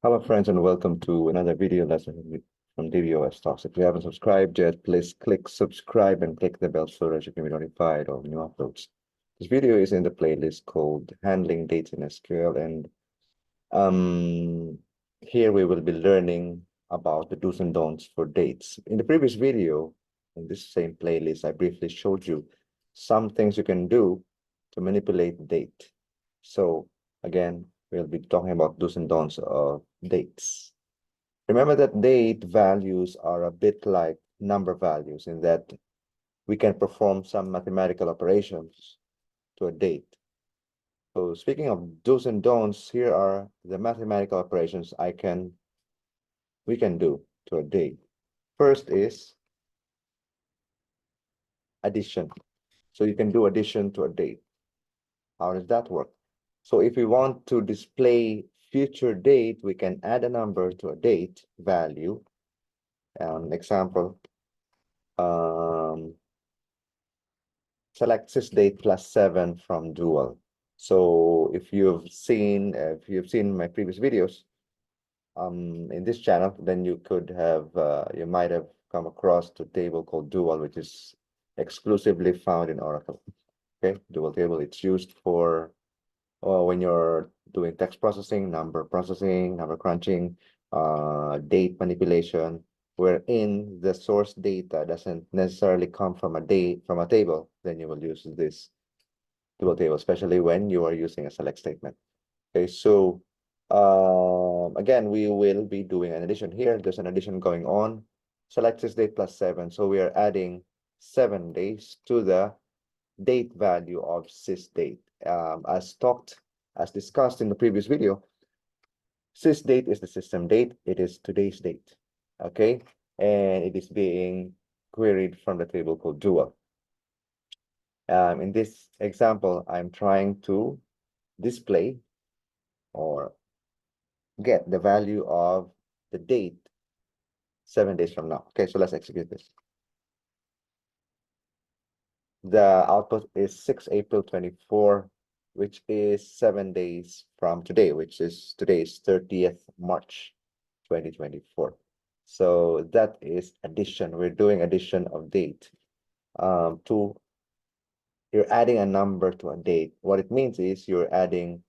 Hello, friends, and welcome to another video lesson from DVOS Talks. If you haven't subscribed yet, please click subscribe and click the bell so that you can be notified of new uploads. This video is in the playlist called Handling Dates in SQL, and here we will be learning about the do's and don'ts for dates. In the previous video, in this same playlist, I briefly showed you some things you can do to manipulate date. So again, we'll be talking about do's and don'ts of dates. Remember that date values are a bit like number values in that we can perform some mathematical operations to a date. So speaking of do's and don'ts, here are the mathematical operations we can do to a date. First is addition. So you can do addition to a date. How does that work? So if we want to display future date, we can add a number to a date value. Example, select sysdate plus 7 from dual. So if you've seen my previous videos in this channel, then you might have come across the table called dual, which is exclusively found in Oracle. Okay, dual table. It's used for when you're doing text processing, number crunching, date manipulation, wherein the source data doesn't necessarily come from a table, then you will use this dual table, especially when you are using a select statement. Okay, so again, we will be doing an addition here. There's an addition going on. Select this date plus 7. So we are adding 7 days to the date value of sysdate. As discussed in the previous video, sysdate is the system date. It is today's date. Okay, and it is being queried from the table called dual. In this example, I'm trying to display or get the value of the date 7 days from now. Okay, so let's execute this. The output is 6 April 24, which is 7 days from today, which is today's 30th March 2024. So that is addition. We're doing addition of date. You're adding a number to a date. What it means is you're adding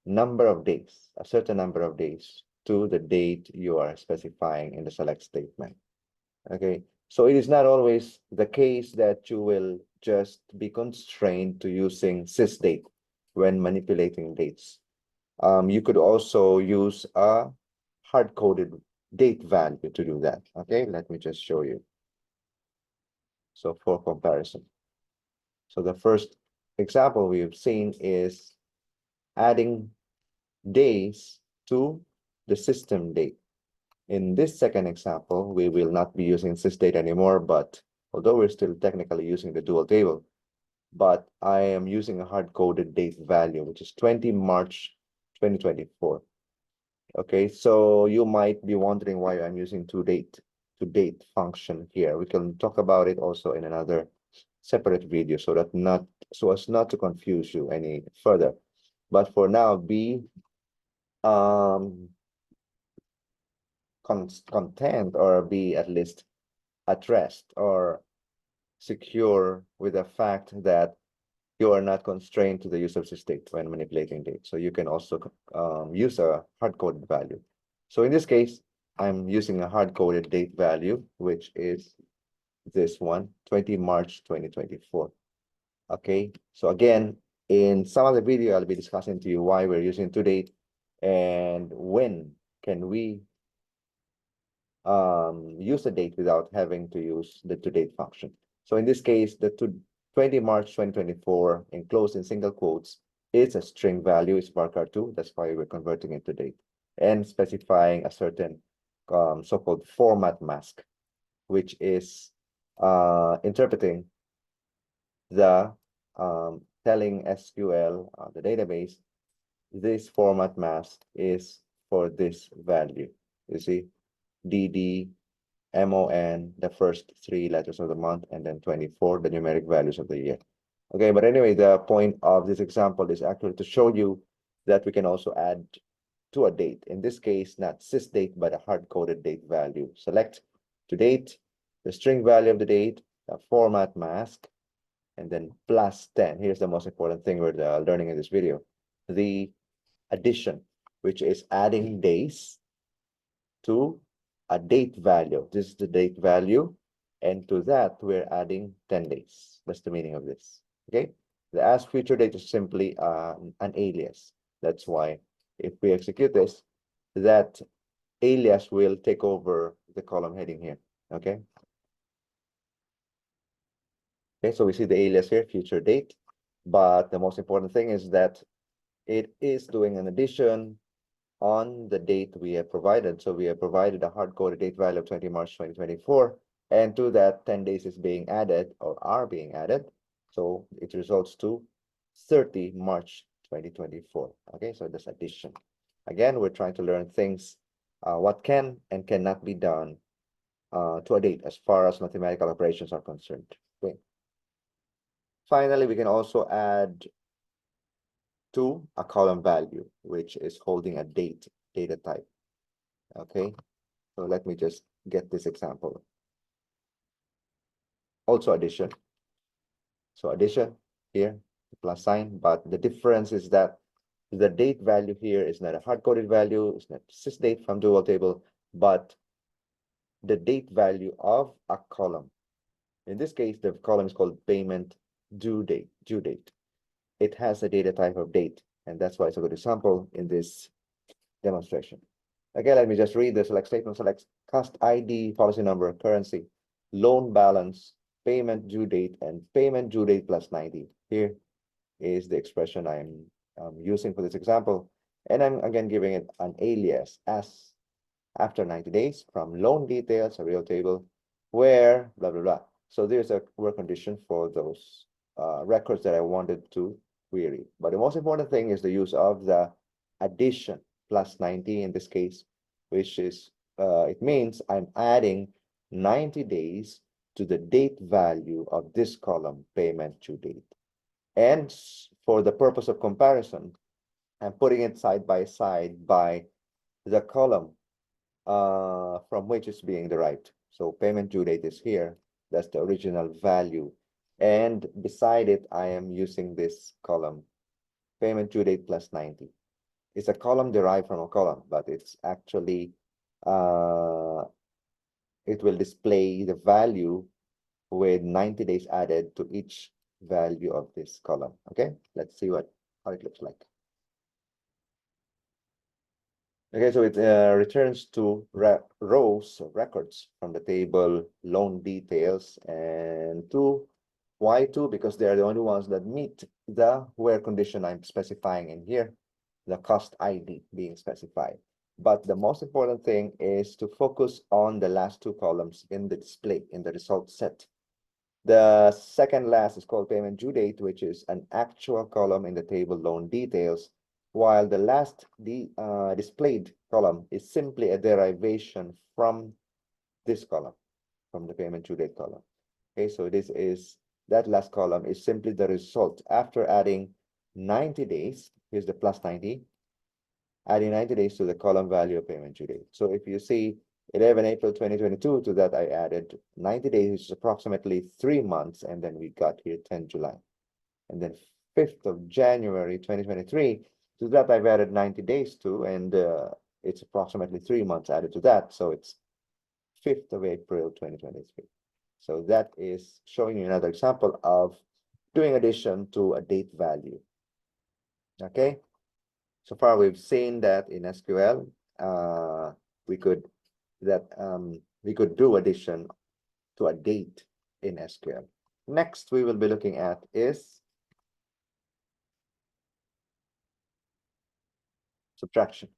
number of days, a certain number of days to the date you are specifying in the select statement. Okay, so it is not always the case that you will just be constrained to using sysdate when manipulating dates. You could also use a hard-coded date value to do that. Okay, let me just show you. So for comparison. So the first example we've seen is adding days to the system date. In this second example, we will not be using sysdate anymore, but although we're still technically using the dual table, but I am using a hard-coded date value, which is 20 March 2024. Okay, so you might be wondering why I'm using to date function here. We can talk about it also in another separate video so as not to confuse you any further. But for now, be content or be at least at rest or secure with the fact that you are not constrained to the use of sysdate when manipulating date. So you can also use a hard-coded value. So in this case, I'm using a hard-coded date value, which is this one, 20 March 2024. Okay, so again, in some other video, I'll be discussing to you why we're using to date and when can we use the date without having to use the to date function. So in this case, the 20 March 2024 enclosed in single quotes is a string value, it's varchar2. That's why we're converting it to date and specifying a certain so-called format mask, which is interpreting the telling SQL, the database, this format mask is for this value. You see, DD, MON, the first 3 letters of the month, and then 24, the numeric values of the year. Okay, but anyway, the point of this example is actually to show you that we can also add to a date. In this case, not sys date, but a hard-coded date value. Select to date, the string value of the date, the format mask, and then plus 10. Here's the most important thing we're learning in this video. The addition, which is adding days to a date value. This is the date value. And to that, we're adding 10 days. That's the meaning of this. Okay. The ask future date is simply an alias. That's why if we execute this, that alias will take over the column heading here. Okay. Okay, so we see the alias here, future date. But the most important thing is that it is doing an addition on the date we have provided. So we have provided a hard-coded date value of 20 March 2024. And to that, 10 days is being added or are being added. So it results to 30 March 2024. Okay, so this addition. Again, we're trying to learn things, what can and cannot be done to a date as far as mathematical operations are concerned. Okay. Finally, we can also add to a column value, which is holding a data type. Okay, so let me just get this example. Also addition. So addition here, plus sign, but the difference is that the date value here is not a hard-coded value, it's not sysdate from dual table, but the date value of a column. In this case, the column is called payment due date. It has a data type of date, and that's why it's a good example in this demonstration. Again, let me just read the select statement. Select cost ID, policy number, currency, loan balance, payment due date, and payment due date plus 90. Here is the expression I'm using for this example. And I'm again giving it an alias as after 90 days from loan details, a real table, where blah, blah, blah. So there's a work condition for those records that I wanted to query. But the most important thing is the use of the addition plus 90 in this case, which is, it means I'm adding 90 days to the date value of this column, payment due date. And for the purpose of comparison, I'm putting it side by side by the column from which it's being derived. So payment due date is here. That's the original value. And beside it, I am using this column, payment due date plus 90. It's a column derived from a column, but it's actually, it will display the value with 90 days added to each value of this column. Okay, let's see how it looks like. Okay, so it returns to rows of records from the table loan details and to Y2 because they are the only ones that meet the where condition I'm specifying in here, the cost ID being specified. But the most important thing is to focus on the last two columns in the display in the result set. The second last is called payment due date, which is an actual column in the table loan details, while the last displayed column is simply a derivation from this column, from the payment due date column. Okay, so this is, that last column is simply the result after adding 90 days, here's the plus 90, adding 90 days to the column value of payment due date. So if you see 11 April 2022, to that I added 90 days, which is approximately 3 months, and then we got here 10 July. And then 5th of January 2023, to that I've added 90 days to, and it's approximately 3 months added to that. So it's 5th of April 2023. So that is showing you another example of doing addition to a date value. Okay. So far, we've seen that in SQL, we could do addition to a date in SQL. Next, we will be looking at is subtraction,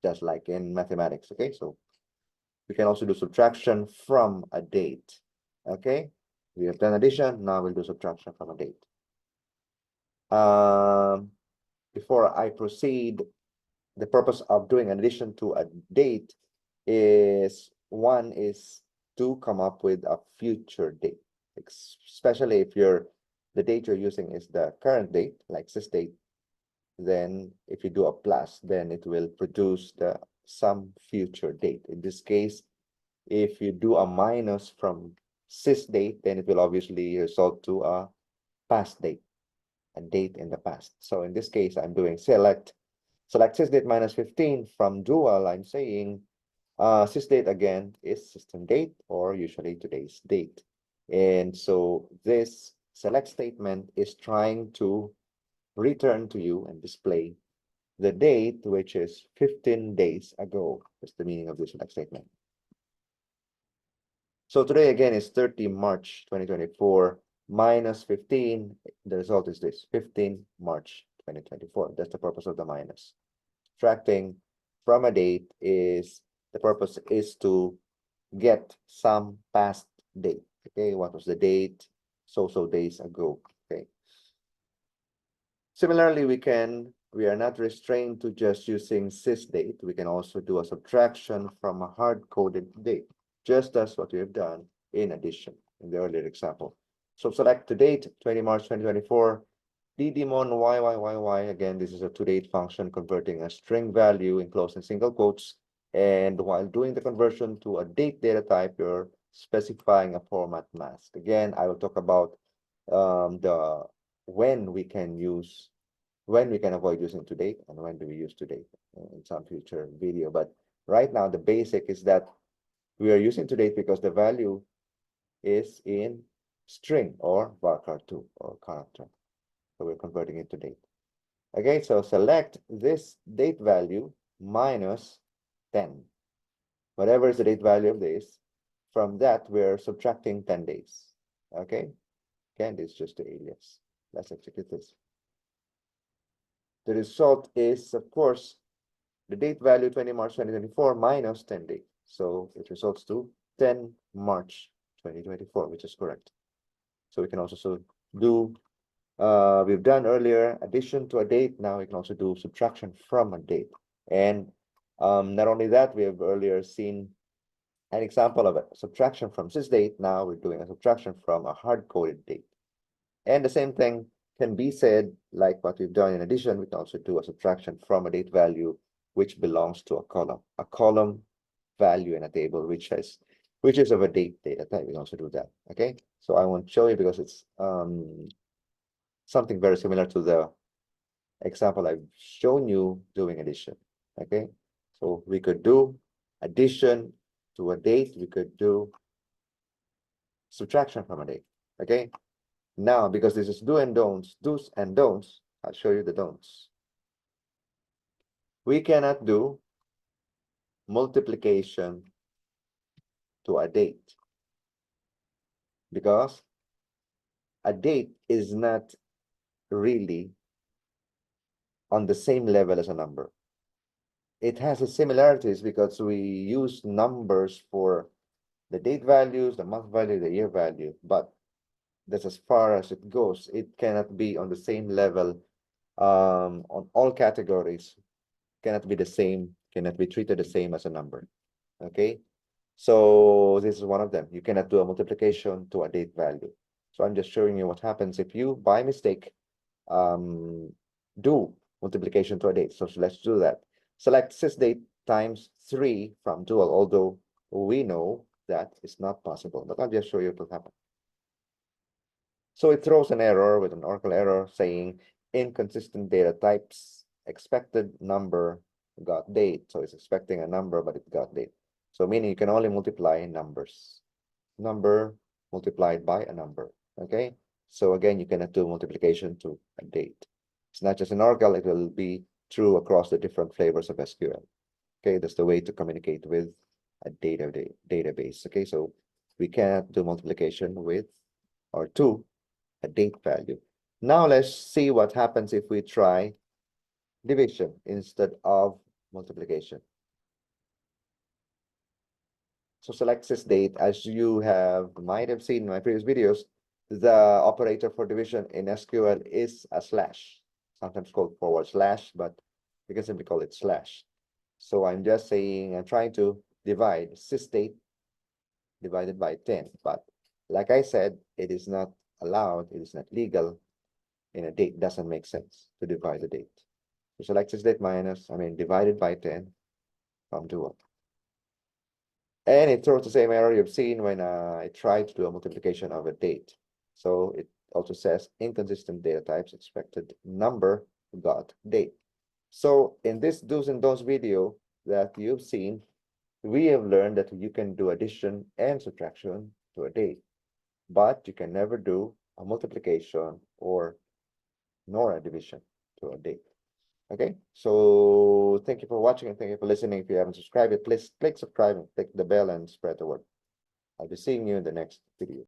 just like in mathematics. Okay, so we can also do subtraction from a date. Okay, we have done addition. Now we'll do subtraction from a date. Before I proceed, the purpose of doing an addition to a date is one is to come up with a future date, especially if the date you're using is the current date, like this date. then if you do a plus, then it will produce some future date. In this case, if you do a minus from sys date, then it will obviously result to a past date, a date in the past. So in this case, I'm doing select sys date minus 15 from dual. I'm saying sys date again is system date, or usually today's date. And so this select statement is trying to return to you and display the date, which is 15 days ago. That's the meaning of this select statement. So today again is 30 March 2024 minus 15. The result is this, 15 March 2024. That's the purpose of the minus. Subtracting from a date is, the purpose is to get some past date. Okay, what was the date? So days ago. Okay. Similarly, we are not restrained to just using sys date. We can also do a subtraction from a hard-coded date, just as what we have done in addition in the earlier example. So select to date, 20 March 2024, ddmon yyy. Again, this is a to-date function converting a string value enclosed in single quotes. And while doing the conversion to a date data type, you're specifying a format mask. Again, I will talk about the when we can avoid using to date and when do we use to date in some future video. But right now, the basic is that we are using to date because the value is in string or varchar2 or character. So we're converting it to date. Okay, so select this date value minus 10. Whatever is the date value of this, from that we're subtracting 10 days. Okay, again, this is just the alias. Let's execute this. The result is, of course, the date value 20 March 2024 minus 10 days. So it results to 10 March 2024, which is correct. So we can also do, we've done earlier addition to a date. Now we can also do subtraction from a date. And not only that, we have earlier seen an example of a subtraction from sys date. Now we're doing a subtraction from a hard-coded date. And the same thing can be said, like what we've done in addition. We can also do a subtraction from a date value which belongs to a column value in a table which is of a date data type. We can also do that. Okay, so I won't show you because it's something very similar to the example I've shown you doing addition. Okay, so we could do addition to a date. We could do subtraction from a date. Okay, now because this is do's and don'ts, I'll show you the don'ts. We cannot do multiplication to a date because a date is not really on the same level as a number. It has its similarities because we use numbers for the date values, the month value, the year value, but that's as far as it goes. It cannot be on the same level on all categories, cannot be the same, cannot be treated the same as a number. Okay, so this is one of them. You cannot do a multiplication to a date value. So I'm just showing you what happens if you by mistake do multiplication to a date. So let's do that. Select sysdate times 3 from dual, although we know that is not possible, but I'll just show you what will happen. So it throws an error with an Oracle error saying inconsistent data types, expected number got date. So it's expecting a number, but it got date. So meaning you can only multiply numbers. Number multiplied by a number. Okay. So again, you cannot do multiplication to a date. It's not just in Oracle, it will be true across the different flavors of SQL. Okay, that's the way to communicate with a database. Okay, so we cannot do multiplication with or to a date value. Now let's see what happens if we try division instead of multiplication. So select sysdate. As you might have seen in my previous videos, the operator for division in SQL is a slash, sometimes called /, but you can simply call it slash. So I'm just saying I'm trying to divide sysdate divided by 10, but like I said, it is not allowed, it is not legal in a date. Doesn't make sense to divide the date. So select this date minus, divided by 10 from dual. And it throws the same error you've seen when I tried to do a multiplication of a date. So it also says inconsistent data types, expected number, got date. So in this do's and don'ts video that you've seen, we have learned that you can do addition and subtraction to a date, but you can never do a multiplication or nor a division to a date. Okay, so thank you for watching and thank you for listening. If you haven't subscribed yet, please click subscribe and click the bell and spread the word. I'll be seeing you in the next video.